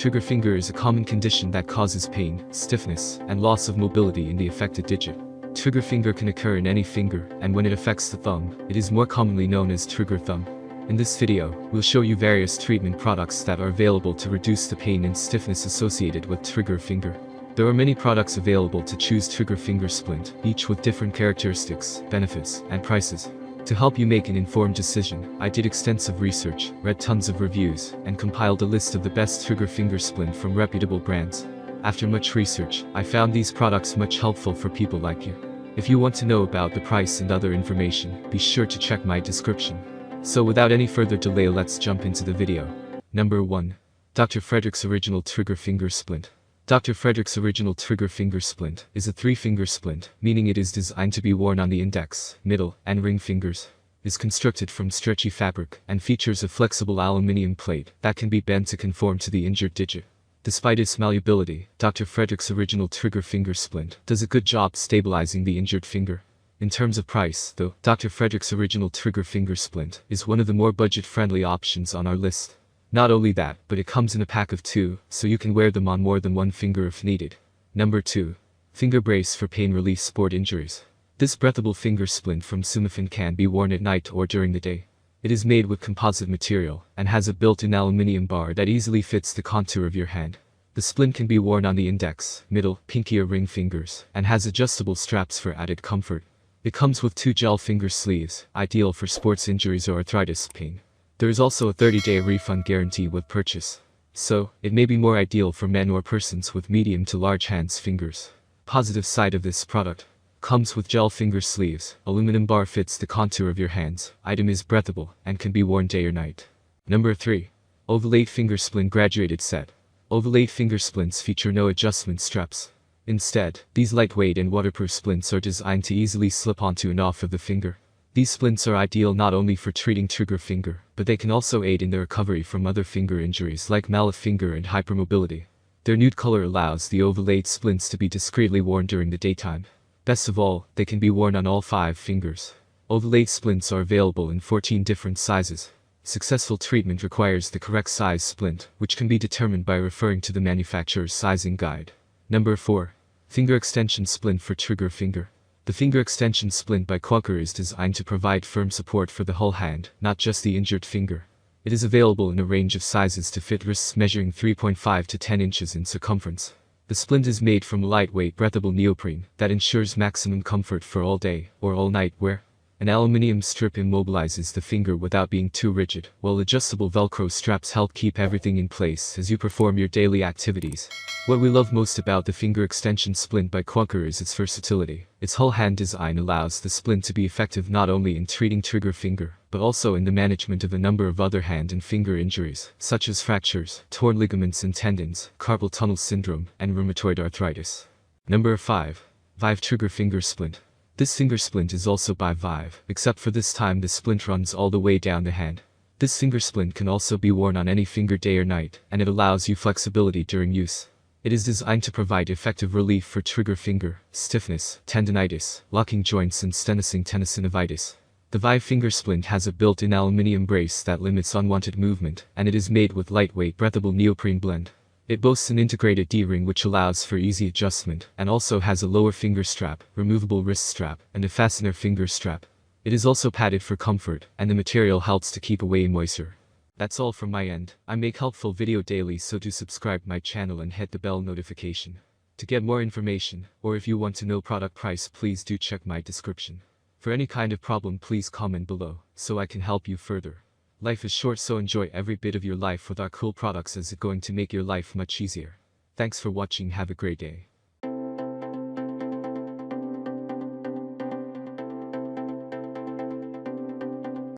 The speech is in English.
Trigger finger is a common condition that causes pain, stiffness, and loss of mobility in the affected digit. Trigger finger can occur in any finger, and when it affects the thumb, it is more commonly known as trigger thumb. In this video, we'll show you various treatment products that are available to reduce the pain and stiffness associated with trigger finger. There are many products available to choose trigger finger splint, each with different characteristics, benefits, and prices. To help you make an informed decision, I did extensive research, read tons of reviews, and compiled a list of the best trigger finger splint from reputable brands. After much research, I found these products much helpful for people like you. If you want to know about the price and other information, be sure to check my description. So without any further delay, let's jump into the video. Number 1. Dr. Frederick's Original Trigger Finger Splint. Dr. Frederick's Original Trigger Finger Splint is a 3-finger splint, meaning it is designed to be worn on the index, middle, and ring fingers. It is constructed from stretchy fabric and features a flexible aluminum plate that can be bent to conform to the injured digit. Despite its malleability, Dr. Frederick's Original Trigger Finger Splint does a good job stabilizing the injured finger. In terms of price, though, Dr. Frederick's Original Trigger Finger Splint is one of the more budget-friendly options on our list. Not only that, but it comes in a pack of 2, so you can wear them on more than one finger if needed. Number 2. Finger Brace for Pain Relief Sport Injuries. This breathable finger splint from Sumifin can be worn at night or during the day. It is made with composite material, and has a built-in aluminum bar that easily fits the contour of your hand. The splint can be worn on the index, middle, pinky or ring fingers, and has adjustable straps for added comfort. It comes with 2 gel finger sleeves, ideal for sports injuries or arthritis pain. There is also a 30-day refund guarantee with purchase. So, it may be more ideal for men or persons with medium to large hands fingers. Positive side of this product. Comes with gel finger sleeves, aluminum bar fits the contour of your hands, item is breathable, and can be worn day or night. Number 3. Ovalate Finger Splint Graduated Set. Ovalate finger splints feature no adjustment straps. Instead, these lightweight and waterproof splints are designed to easily slip onto and off of the finger. These splints are ideal not only for treating trigger finger, but they can also aid in the recovery from other finger injuries like mallet finger and hypermobility. Their nude color allows the ovalate splints to be discreetly worn during the daytime. Best of all, they can be worn on all 5 fingers. Ovalate splints are available in 14 different sizes. Successful treatment requires the correct size splint, which can be determined by referring to the manufacturer's sizing guide. Number 4. Finger Extension Splint for Trigger Finger. The Finger Extension Splint by Quaker is designed to provide firm support for the whole hand, not just the injured finger. It is available in a range of sizes to fit wrists measuring 3.5 to 10 inches in circumference. The splint is made from lightweight breathable neoprene that ensures maximum comfort for all day or all night wear. An aluminum strip immobilizes the finger without being too rigid, while adjustable Velcro straps help keep everything in place as you perform your daily activities. What we love most about the Finger Extension Splint by Quaker is its versatility. Its whole hand design allows the splint to be effective not only in treating trigger finger, but also in the management of a number of other hand and finger injuries, such as fractures, torn ligaments and tendons, carpal tunnel syndrome, and rheumatoid arthritis. Number 5. Vive Trigger Finger Splint. This finger splint is also by Vive, except for this time the splint runs all the way down the hand. This finger splint can also be worn on any finger day or night, and it allows you flexibility during use. It is designed to provide effective relief for trigger finger, stiffness, tendonitis, locking joints and stenosing tenosynovitis. The Vive finger splint has a built-in aluminum brace that limits unwanted movement, and it is made with lightweight breathable neoprene blend. It boasts an integrated D-ring which allows for easy adjustment, and also has a lower finger strap, removable wrist strap, and a fastener finger strap. It is also padded for comfort, and the material helps to keep away moisture. That's all from my end. I make helpful video daily, so do subscribe my channel and hit the bell notification. To get more information, or if you want to know product price, please do check my description. For any kind of problem, please comment below, so I can help you further. Life is short, so enjoy every bit of your life with our cool products, as it's going to make your life much easier. Thanks for watching, have a great day.